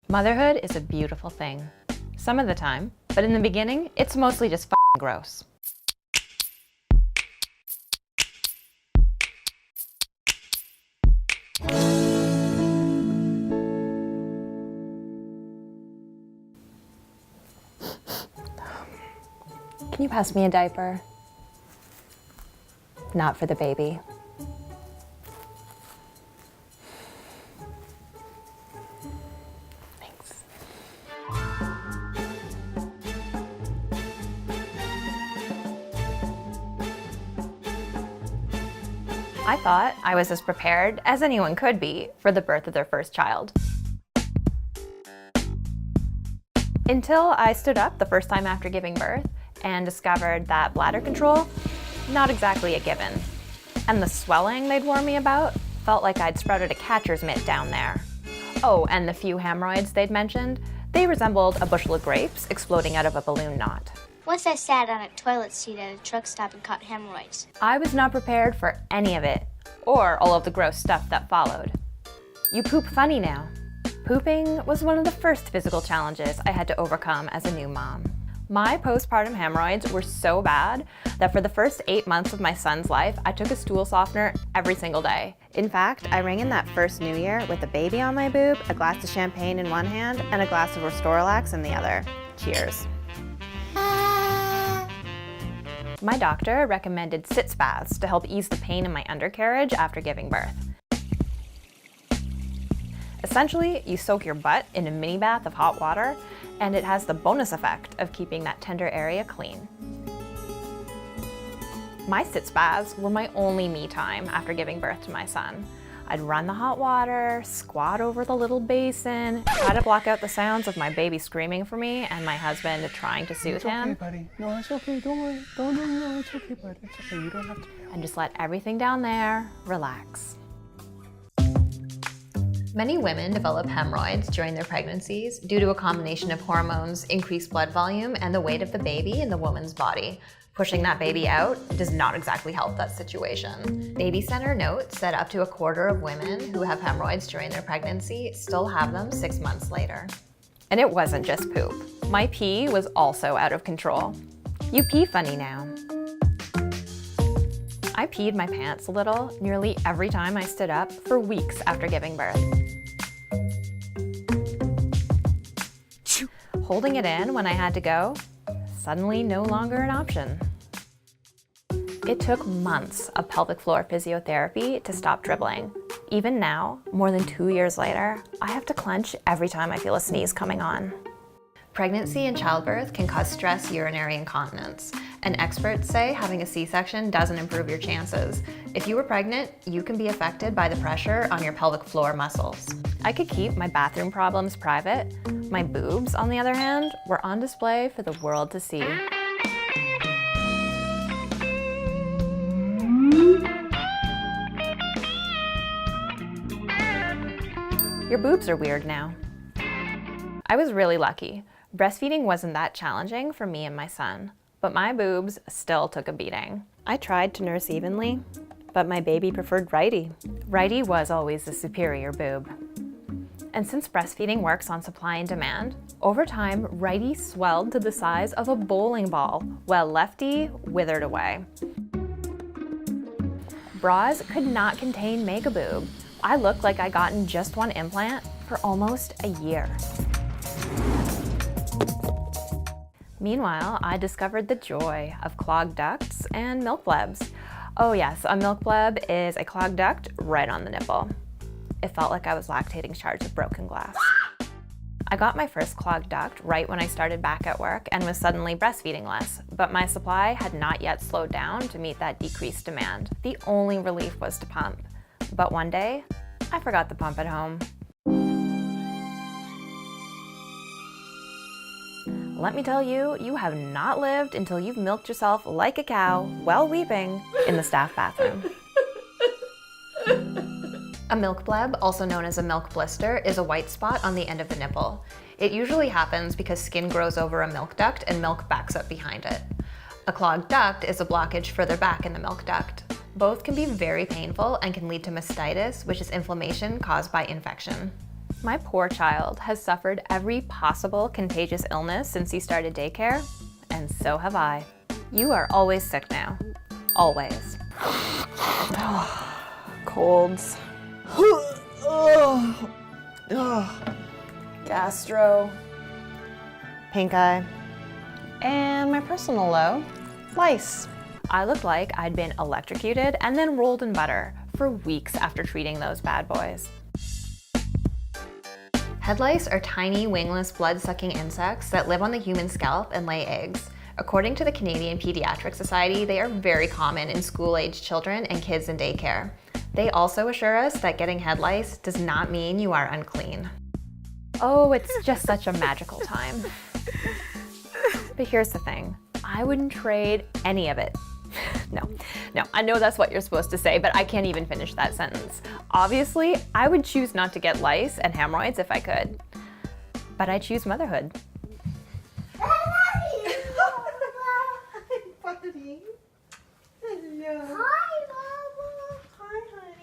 Motherhood is a beautiful thing. Some of the time, but in the beginning, it's mostly just f***ing gross. Can you pass me a diaper? Not for the baby. Thanks. I thought I was as prepared as anyone could be for the birth of their first child. Until I stood up the first time after giving birth and discovered that bladder control, not exactly a given. And the swelling they'd warned me about felt like I'd sprouted a catcher's mitt down there. Oh, and the few hemorrhoids they'd mentioned, they resembled a bushel of grapes exploding out of a balloon knot. Once I sat on a toilet seat at a truck stop and caught hemorrhoids. I was not prepared for any of it, or all of the gross stuff that followed. You poop funny now. Pooping was one of the first physical challenges I had to overcome as a new mom. My postpartum hemorrhoids were so bad that for the first 8 months of my son's life, I took a stool softener every single day. In fact, I rang in that first New Year with a baby on my boob, a glass of champagne in one hand, and a glass of Restorelax in the other. Cheers. My doctor recommended sitz baths to help ease the pain in my undercarriage after giving birth. Essentially, you soak your butt in a mini bath of hot water, and it has the bonus effect of keeping that tender area clean. My sitz baths were my only me time after giving birth to my son. I'd run the hot water, squat over the little basin, try to block out the sounds of my baby screaming for me and my husband trying to soothe him. It's okay, buddy. No, it's okay. Don't worry. No, it's okay, buddy. It's okay. You don't have to. And just let everything down there relax. Many women develop hemorrhoids during their pregnancies due to a combination of hormones, increased blood volume, and the weight of the baby in the woman's body. Pushing that baby out does not exactly help that situation. Baby Center notes that up to 1/4 of women who have hemorrhoids during their pregnancy still have them 6 months later. And it wasn't just poop. My pee was also out of control. You pee funny now. I peed my pants a little nearly every time I stood up for weeks after giving birth. Holding it in when I had to go, suddenly no longer an option. It took months of pelvic floor physiotherapy to stop dribbling. Even now, more than 2 years later, I have to clench every time I feel a sneeze coming on. Pregnancy and childbirth can cause stress urinary incontinence, and experts say having a C-section doesn't improve your chances. If you were pregnant, you can be affected by the pressure on your pelvic floor muscles. I could keep my bathroom problems private. My boobs, on the other hand, were on display for the world to see. Your boobs are weird now. I was really lucky. Breastfeeding wasn't that challenging for me and my son, but my boobs still took a beating. I tried to nurse evenly, but my baby preferred righty. Righty was always the superior boob. And since breastfeeding works on supply and demand, over time, righty swelled to the size of a bowling ball, while lefty withered away. Bras could not contain mega boob. I looked like I'd gotten just one implant for almost a year. Meanwhile, I discovered the joy of clogged ducts and milk blebs. Oh yes, a milk bleb is a clogged duct right on the nipple. It felt like I was lactating shards of broken glass. I got my first clogged duct right when I started back at work and was suddenly breastfeeding less, but my supply had not yet slowed down to meet that decreased demand. The only relief was to pump. But one day, I forgot the pump at home. Let me tell you, you have not lived until you've milked yourself like a cow while weeping in the staff bathroom. A milk bleb, also known as a milk blister, is a white spot on the end of the nipple. It usually happens because skin grows over a milk duct and milk backs up behind it. A clogged duct is a blockage further back in the milk duct. Both can be very painful and can lead to mastitis, which is inflammation caused by infection. My poor child has suffered every possible contagious illness since he started daycare, and so have I. You are always sick now. Always. Colds. Gastro. Pink eye. And my personal low, lice. I looked like I'd been electrocuted and then rolled in butter for weeks after treating those bad boys. Head lice are tiny, wingless, blood-sucking insects that live on the human scalp and lay eggs. According to the Canadian Pediatric Society, they are very common in school-aged children and kids in daycare. They also assure us that getting head lice does not mean you are unclean. Oh, it's just such a magical time. But here's the thing, I wouldn't trade any of it. No, I know that's what you're supposed to say, but I can't even finish that sentence. Obviously, I would choose not to get lice and hemorrhoids if I could, but I choose motherhood. Hi, buddy. Hello. Hi, Mama. Hi, honey.